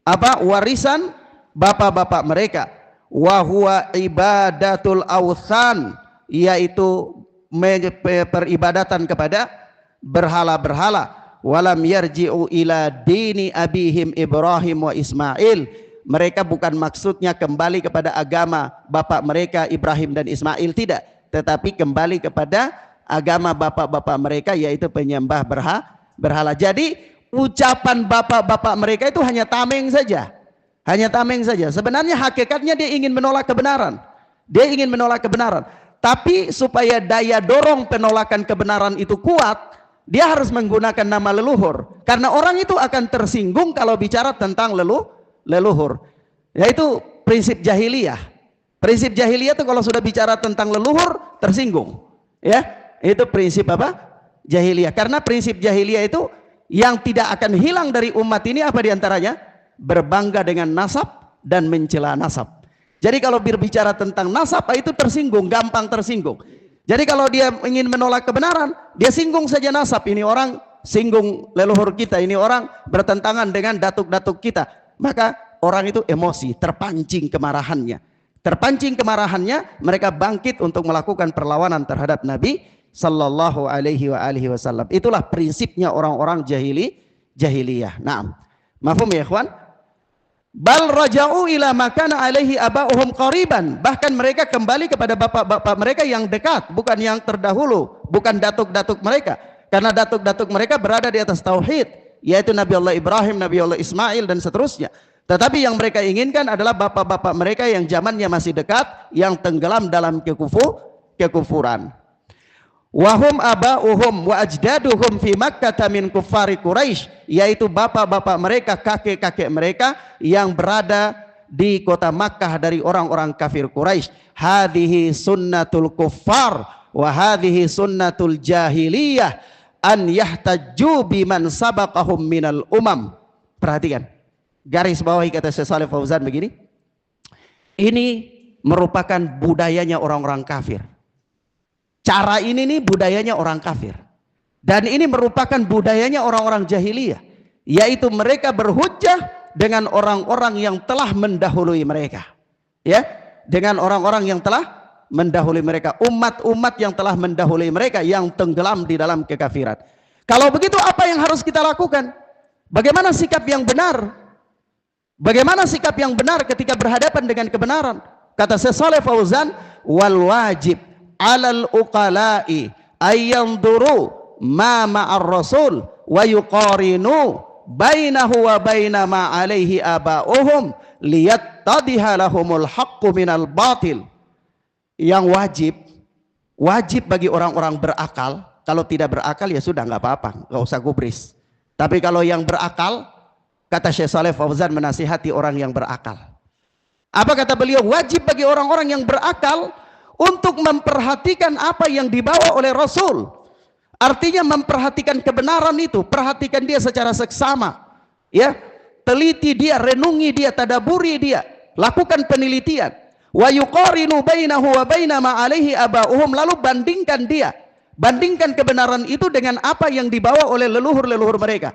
apa? Warisan bapak-bapak mereka. Wa huwa ibadatul awthan, yaitu peribadatan kepada berhala-berhala. Walam yarji'u ila dini abihim Ibrahim wa Ismail. Mereka bukan maksudnya kembali kepada agama bapak mereka Ibrahim dan Ismail, tidak, tetapi kembali kepada agama bapak-bapak mereka, yaitu penyembah berhala. Jadi ucapan bapak-bapak mereka itu hanya tameng saja. Hanya tameng saja. Sebenarnya hakikatnya dia ingin menolak kebenaran. Dia ingin menolak kebenaran. Tapi supaya daya dorong penolakan kebenaran itu kuat, dia harus menggunakan nama leluhur. Karena orang itu akan tersinggung kalau bicara tentang leluhur. Yaitu prinsip jahiliyah. Prinsip jahiliyah itu kalau sudah bicara tentang leluhur, tersinggung. Ya, itu prinsip apa? Jahiliyah. Karena prinsip jahiliyah itu yang tidak akan hilang dari umat ini apa diantaranya? Berbangga dengan nasab dan mencela nasab. Jadi kalau berbicara tentang nasab itu tersinggung, gampang tersinggung. Jadi kalau dia ingin menolak kebenaran, dia singgung saja nasab. Ini orang singgung leluhur kita, ini orang bertentangan dengan datuk-datuk kita. Maka orang itu emosi, terpancing kemarahannya. Terpancing kemarahannya, mereka bangkit untuk melakukan perlawanan terhadap Nabi sallallahu alaihi wasallam. Itulah prinsipnya orang-orang jahiliyah. Naam. Mafhum ya ikhwan? Bal raja'u ila makana alaihi aba'uhum qariban. Bahkan mereka kembali kepada bapak-bapak mereka yang dekat, bukan yang terdahulu, bukan datuk-datuk mereka. Karena datuk-datuk mereka berada di atas tauhid, yaitu Nabi Allah Ibrahim, Nabi Allah Ismail dan seterusnya. Tetapi yang mereka inginkan adalah bapak-bapak mereka yang zamannya masih dekat, yang tenggelam dalam kekufuran. Wahum aba'uhum wa ajdaduhum fi Makkah min kuffari Quraisy, yaitu bapak-bapak mereka, kakek-kakek mereka yang berada di kota Makkah dari orang-orang kafir Quraisy. Hadhihi sunnatul kuffar wa hadhihi sunnatul jahiliyah an yahtajju biman sabaqahum minal umam. Perhatikan, garis bawahi kata Syekh Shalih Fauzan begini, ini merupakan budayanya orang-orang kafir. Cara ini nih budayanya orang kafir. Dan ini merupakan budayanya orang-orang jahiliyah, yaitu mereka berhujjah dengan orang-orang yang telah mendahului mereka. Ya, dengan orang-orang yang telah mendahului mereka, umat-umat yang telah mendahului mereka yang tenggelam di dalam kekafiran. Kalau begitu apa yang harus kita lakukan? Bagaimana sikap yang benar? Bagaimana sikap yang benar ketika berhadapan dengan kebenaran? Kata Syekh Shalih Fauzan, wal wajib alal uqala'i ayyanduru ma ma'ar rasul wa yuqarinu bainahu wa baina ma alaihi aba'uhum liyattadiha lahumul haqqu minal batil. Yang wajib bagi orang-orang berakal, kalau tidak berakal ya sudah nggak apa-apa, nggak usah gubris. Tapi kalau yang berakal, kata Syekh Shalih Fauzan menasihati orang yang berakal. Apa kata beliau? Wajib bagi orang-orang yang berakal untuk memperhatikan apa yang dibawa oleh Rasul. Artinya memperhatikan kebenaran itu, perhatikan dia secara seksama, ya, teliti dia, renungi dia, tadaburi dia, lakukan penelitian. Wa yuqarinu bainahu wa baina ma alaihi aba'uhum, lalu bandingkan kebenaran itu dengan apa yang dibawa oleh leluhur-leluhur mereka.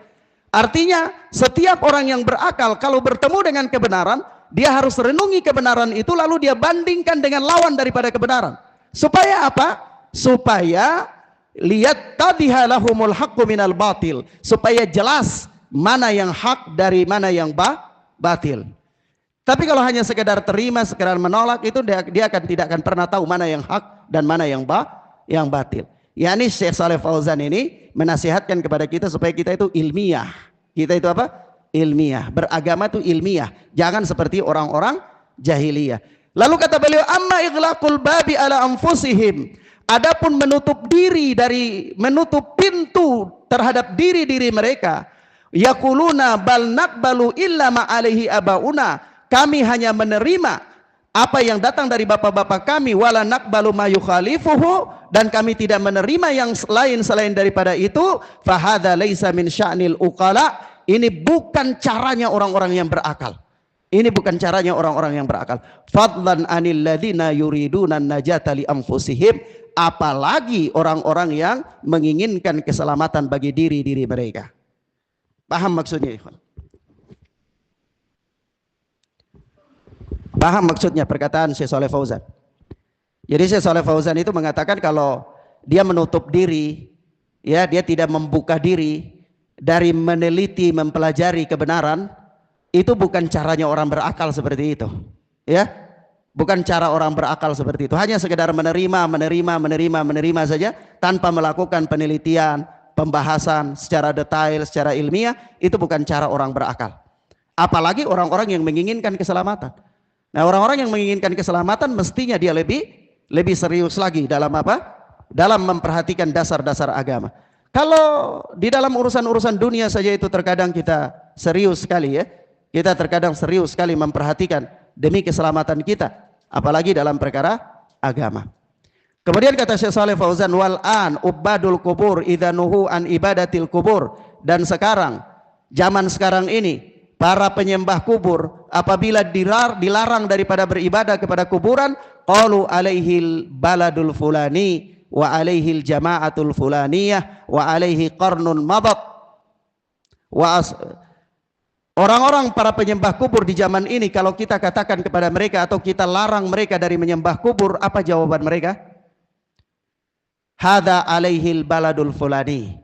Artinya setiap orang yang berakal kalau bertemu dengan kebenaran, dia harus renungi kebenaran itu, lalu dia bandingkan dengan lawan daripada kebenaran. Supaya apa? Supaya lihat tadiha lahumul haqqu minal batil, supaya jelas mana yang hak dari mana yang batil. Tapi kalau hanya sekedar terima, sekedar menolak, itu dia tidak akan pernah tahu mana yang hak dan mana yang batil. Yani Syekh Shalih Fauzan ini menasihatkan kepada kita supaya kita itu ilmiah. Kita itu apa? Ilmiah. Beragama itu ilmiah. Jangan seperti orang-orang jahiliyah. Lalu kata beliau, amma ighlaqul babi ala anfusihim. Adapun menutup pintu terhadap diri-diri mereka. Yaquluna bal naqbalu illa ma alaihi abauna. Kami hanya menerima apa yang datang dari bapak-bapak kami, wala naqbalu ma yukhalifuhu, dan kami tidak menerima yang lain selain daripada itu. Fahadza laisa min sya'nil uqala. Ini bukan caranya orang-orang yang berakal. Ini bukan caranya orang-orang yang berakal. Fadlan anil ladzina yuriduna najata li anfusihim, apalagi orang-orang yang menginginkan keselamatan bagi diri-diri mereka. Paham maksudnya, ikhwan? Paham maksudnya perkataan Syekh Shalih Fauzan? Jadi Syekh Shalih Fauzan itu mengatakan kalau dia menutup diri, ya, dia tidak membuka diri dari meneliti, mempelajari kebenaran, itu bukan caranya orang berakal seperti itu, ya, bukan cara orang berakal seperti itu. Hanya sekedar menerima saja tanpa melakukan penelitian, pembahasan secara detail, secara ilmiah, itu bukan cara orang berakal. Apalagi orang-orang yang menginginkan keselamatan. Nah, orang-orang yang menginginkan keselamatan mestinya dia lebih serius lagi dalam apa? Dalam memperhatikan dasar-dasar agama. Kalau di dalam urusan-urusan dunia saja itu terkadang kita serius sekali ya. Kita terkadang serius sekali memperhatikan demi keselamatan kita, apalagi dalam perkara agama. Kemudian kata Syekh Shalih Fauzan, wal an ubadul kubur idza nuhu an ibadatil kubur, dan sekarang zaman sekarang ini para penyembah kubur apabila dilarang daripada beribadah kepada kuburan, qalu alaihil baladul fulani wa alaihil jama'atul fulaniyah wa alaihi qarnun madat. Orang-orang para penyembah kubur di zaman ini, kalau kita katakan kepada mereka atau kita larang mereka dari menyembah kubur, apa jawaban mereka? Hada alaihil baladul fulani.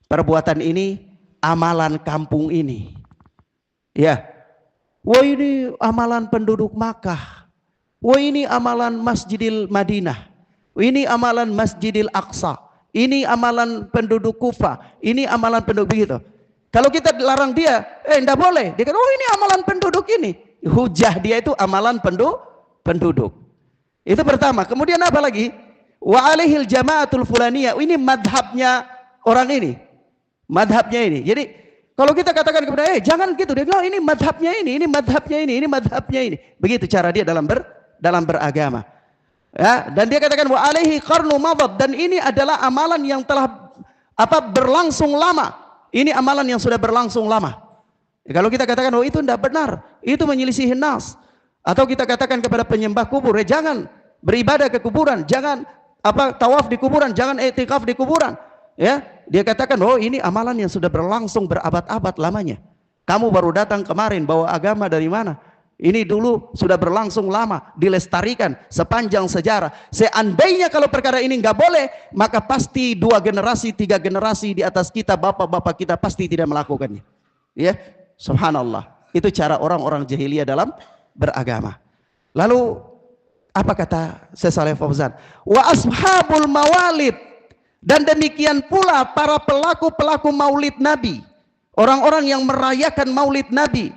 Perbuatan ini amalan kampung ini. Ya. Wah, ini amalan penduduk Makkah. Wah, ini amalan Masjidil Madinah. Ini amalan Masjidil Aqsa. Ini amalan penduduk Kufa. Ini amalan penduduk begitu. Kalau kita larang dia, enggak boleh. Dia kata, oh ini amalan penduduk ini. Hujah dia itu amalan penduduk. Itu pertama. Kemudian apa lagi? Wa alaihil jama'atul fulaniyah. Ini madhabnya orang ini. Madhabnya ini. Jadi kalau kita katakan kepada jangan gitu, dia bilang ini madhabnya ini madhabnya ini madhabnya ini. Begitu cara dia dalam beragama. Ya, dan dia katakan wa alaihi qarnu madad, dan ini adalah amalan yang telah berlangsung lama. Ini amalan yang sudah berlangsung lama. Ya, kalau kita katakan itu tidak benar, itu menyelisihi nas, atau kita katakan kepada penyembah kubur, jangan beribadah ke kuburan, jangan tawaf di kuburan, jangan i'tikaf di kuburan. Ya, dia katakan ini amalan yang sudah berlangsung berabad-abad lamanya. Kamu baru datang kemarin bawa agama dari mana? Ini dulu sudah berlangsung lama, dilestarikan sepanjang sejarah. Seandainya kalau perkara ini nggak boleh, maka pasti 2 generasi, 3 generasi di atas kita, bapak-bapak kita pasti tidak melakukannya. Ya, subhanallah. Itu cara orang-orang jahiliyah dalam beragama. Lalu apa kata Syekh Shalih Fauzan? Wa ashabul mawalid, dan demikian pula para pelaku-pelaku maulid Nabi, orang-orang yang merayakan maulid Nabi,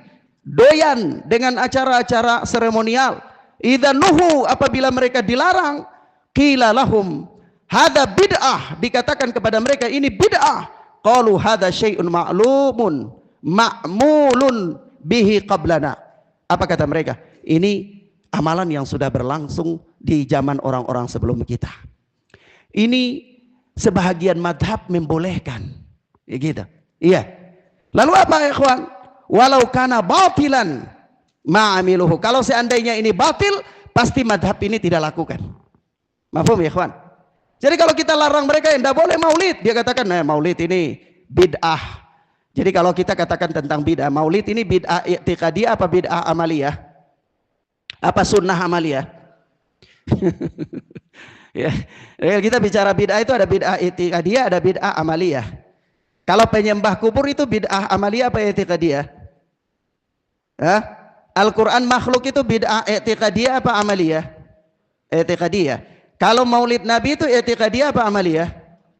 doyan dengan acara-acara seremonial. Idza nuhu, apabila mereka dilarang, qila lahum hadza bid'ah, dikatakan kepada mereka ini bid'ah. Qalu hadza syai'un ma'lumun ma'mulun bihi qablana. Apa kata mereka? Ini amalan yang sudah berlangsung di zaman orang-orang sebelum kita. Ini sebahagian madhab membolehkan. Ya gitu. Iya. Lalu apa ya ikhwan? Walau kana batilan ma'amiluhu. Kalau seandainya ini batil, pasti madhab ini tidak lakukan. Mafhum ya ikhwan? Jadi kalau kita larang mereka tidak boleh maulid, dia katakan maulid ini bid'ah. Jadi kalau kita katakan tentang bid'ah, maulid ini bid'ah i'tiqadiyah apa bid'ah amaliyah? Apa sunnah amaliyah? Ya. Kita bicara bid'ah itu ada bid'ah i'tiqadiyah, ada bid'ah amaliyah. Kalau penyembah kubur itu bid'ah amaliyah apa i'tiqadiyah? Al-Quran makhluk itu bid'ah i'tiqadiyah apa amaliyah? I'tiqadiyah. Kalau maulid Nabi itu i'tiqadiyah apa amaliyah?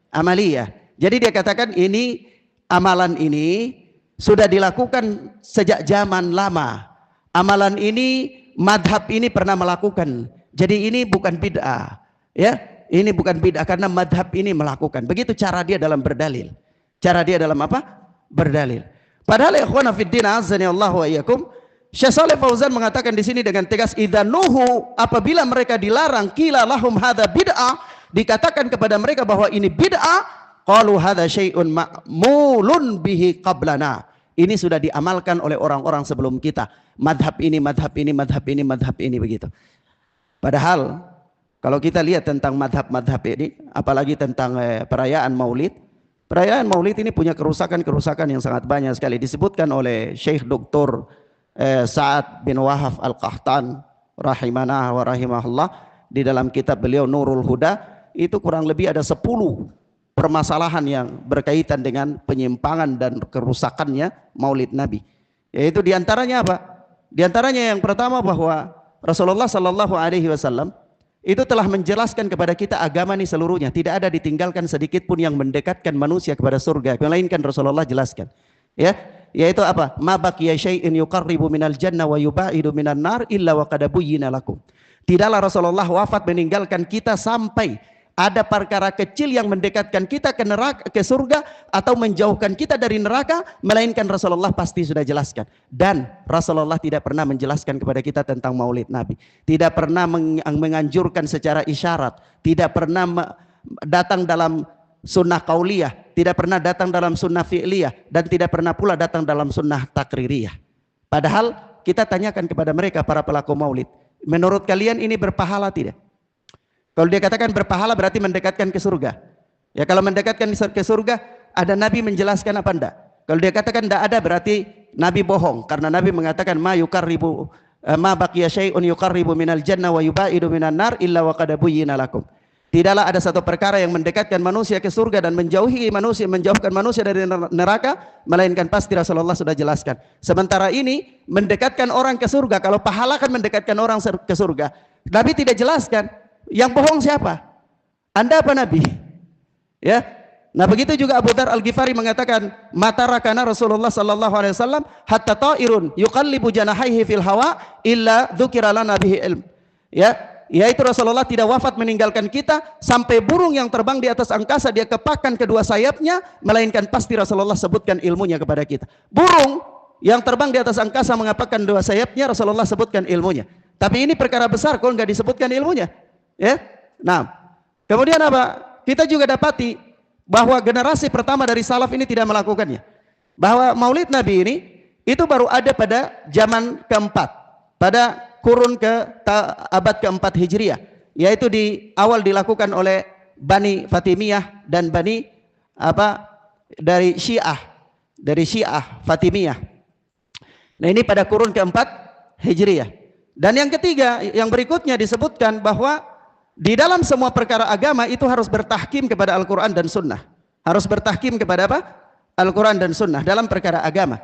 Amaliyah. Jadi dia katakan ini amalan ini sudah dilakukan sejak zaman lama. Amalan ini madhab ini pernah melakukan. Jadi ini bukan bid'ah. Ya, ini bukan bid'ah karena madhab ini melakukan. Begitu cara dia dalam berdalil. Cara dia dalam apa? Berdalil. Padahal ikhwana fiddin azani Allah wa iyyakum, Syekh Shalih Fauzan mengatakan di sini dengan tegas, idza nuhu, apabila mereka dilarang, qila lahum hadza bid'ah, dikatakan kepada mereka bahwa ini bid'ah, qalu hadza syai'un ma'mulun bihi qablana. Ini sudah diamalkan oleh orang-orang sebelum kita. Madhab ini, madhab ini, madhab ini, madhab ini, begitu. Padahal kalau kita lihat tentang madhab-madhab ini, apalagi tentang perayaan maulid, perayaan maulid ini punya kerusakan-kerusakan yang sangat banyak sekali. Disebutkan oleh Syekh Dr. Sa'ad bin Wahab Al-Qahtan rahimana wa rahimahullah di dalam kitab beliau Nurul Huda, itu kurang lebih ada 10 permasalahan yang berkaitan dengan penyimpangan dan kerusakannya maulid Nabi. Yaitu diantaranya apa? Diantaranya yang pertama bahwa Rasulullah Sallallahu Alaihi Wasallam itu telah menjelaskan kepada kita agama ini seluruhnya. Tidak ada ditinggalkan sedikit pun yang mendekatkan manusia kepada surga. Melainkan Rasulullah jelaskan. Ya, yaitu apa? Ma baqiya syai'in yuqarribu minal jannah wa yubaidu minan nar illa wa qad buyyina lakum. Tidaklah Rasulullah wafat meninggalkan kita sampai ada perkara kecil yang mendekatkan kita ke neraka, ke surga, atau menjauhkan kita dari neraka, melainkan Rasulullah pasti sudah jelaskan. Dan Rasulullah tidak pernah menjelaskan kepada kita tentang maulid Nabi, tidak pernah menganjurkan secara isyarat, tidak pernah datang dalam sunnah qauliyah, tidak pernah datang dalam sunnah fi'liyah, dan tidak pernah pula datang dalam sunnah takririyah. Padahal kita tanyakan kepada mereka, para pelaku maulid, menurut kalian ini berpahala tidak? Kalau dia katakan berpahala berarti mendekatkan ke surga. Ya, kalau mendekatkan ke surga, ada Nabi menjelaskan apa enggak? Kalau dia katakan enggak ada, berarti Nabi bohong, karena Nabi mengatakan ma yuqarribu ma baqiya syai'un yuqarribu minal jannah wa yubaidu minan nar illa wa qad buyyina lakum. Tidaklah ada satu perkara yang mendekatkan manusia ke surga dan menjauhkan manusia dari neraka, melainkan pasti Rasulullah sudah jelaskan. Sementara ini mendekatkan orang ke surga, kalau pahala kan mendekatkan orang ke surga, Nabi tidak jelaskan. Yang bohong siapa? Anda apa Nabi? Ya. Nah, begitu juga Abu Dzar Al-Ghifari mengatakan, "Matarakana Rasulullah sallallahu alaihi wasallam hatta ta'irun yuqallibu janahaihi fil hawa illa dzukira lana bihi ilm." Ya, yaitu Rasulullah tidak wafat meninggalkan kita sampai burung yang terbang di atas angkasa dia kepakkan kedua sayapnya, melainkan pasti Rasulullah sebutkan ilmunya kepada kita. Burung yang terbang di atas angkasa mengapakkan dua sayapnya, Rasulullah sebutkan ilmunya. Tapi ini perkara besar kalau nggak disebutkan ilmunya. Ya, nah, kemudian apa? Kita juga dapati bahwa generasi pertama dari salaf ini tidak melakukannya. Bahwa maulid Nabi ini itu baru ada pada zaman keempat, pada kurun abad keempat Hijriah, yaitu di awal dilakukan oleh Bani Fatimiyah dan Bani dari Syiah Fatimiyah. Nah, ini pada kurun keempat Hijriah. Dan yang ketiga, yang berikutnya disebutkan bahwa di dalam semua perkara agama itu harus bertahkim kepada Al-Quran dan Sunnah. Harus bertahkim kepada apa? Al-Quran dan Sunnah dalam perkara agama.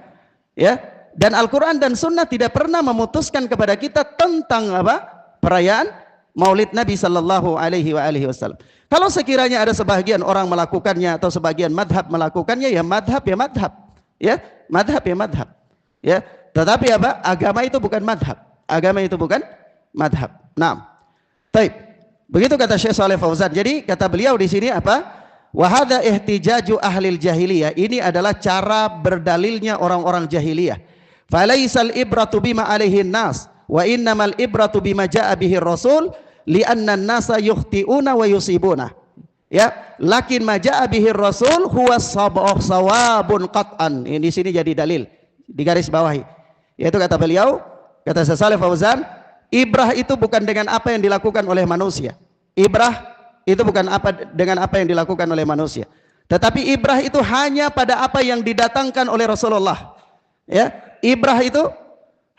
Ya, dan Al-Quran dan Sunnah tidak pernah memutuskan kepada kita tentang apa? Perayaan Maulid Nabi Sallallahu Alaihi Wasallam. Kalau sekiranya ada sebagian orang melakukannya atau sebagian madhab melakukannya, ya madhab ya madhab. Ya, madhab ya madhab. Ya, tetapi apa? Agama itu bukan madhab. Agama itu bukan madhab. Nah, baik. Begitu kata Syekh Shalih Fauzan. Jadi kata beliau di sini apa? Wa hadza ihtijaju ahlil jahiliyah. Ini adalah cara berdalilnya orang-orang jahiliyah. Falaisal ibratu bima alaihin nas wa innamal ibratu bima jaa bihi rasul li'anna an-nasa yukhti'una wa yusibuna. Ya, lakin ma jaa bihi rasul huwa sawabun qat'an. Ini di sini jadi dalil di garis bawahi. Yaitu kata beliau, kata Syekh Shalih Fauzan, ibrah itu bukan dengan apa yang dilakukan oleh manusia. Ibrah itu bukan dengan apa yang dilakukan oleh manusia. Tetapi ibrah itu hanya pada apa yang didatangkan oleh Rasulullah. Ya, ibrah itu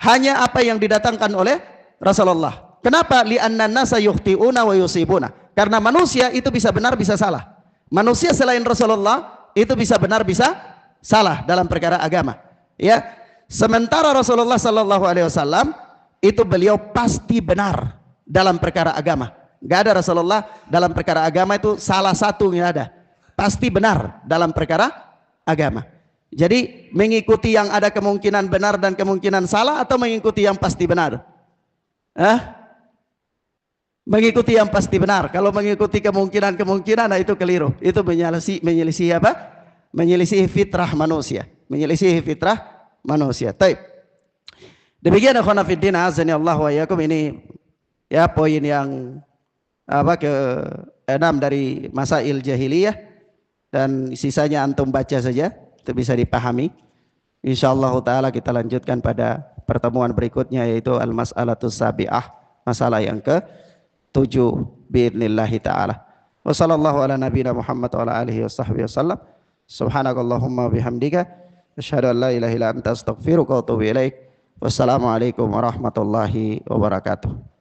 hanya apa yang didatangkan oleh Rasulullah. Kenapa? Li'annan nasa yukhti'una wa yusibuna. Karena manusia itu bisa benar bisa salah. Manusia selain Rasulullah itu bisa benar bisa salah dalam perkara agama. Ya, sementara Rasulullah sallallahu alaihi wasallam itu beliau pasti benar dalam perkara agama. Gak ada Rasulullah dalam perkara agama itu salah satu yang ada. Pasti benar dalam perkara agama. Jadi mengikuti yang ada kemungkinan benar dan kemungkinan salah, atau mengikuti yang pasti benar? Mengikuti yang pasti benar. Kalau mengikuti kemungkinan-kemungkinan, nah itu keliru. Itu menyelisih apa? Menyelisih fitrah manusia. Menyelisih fitrah manusia. Taib. Demikian akhwana fiddin azani Allah wa iyyakum. Ini ya poin yang ke-6 dari masail jahiliyah, dan sisanya antum baca saja itu bisa dipahami. Insyaallah taala kita lanjutkan pada pertemuan berikutnya, yaitu al-mas'alatus sabi'ah, masalah yang ke-7 biidznillah taala. Wa sallallahu ala nabiyina Muhammad wa ala alihi washabbihi wasallam. Subhanakallahumma bihamdika asyhadu an la ilaha illa anta astaghfiruka wa atubu ilaik. Wassalamualaikum warahmatullahi wabarakatuh.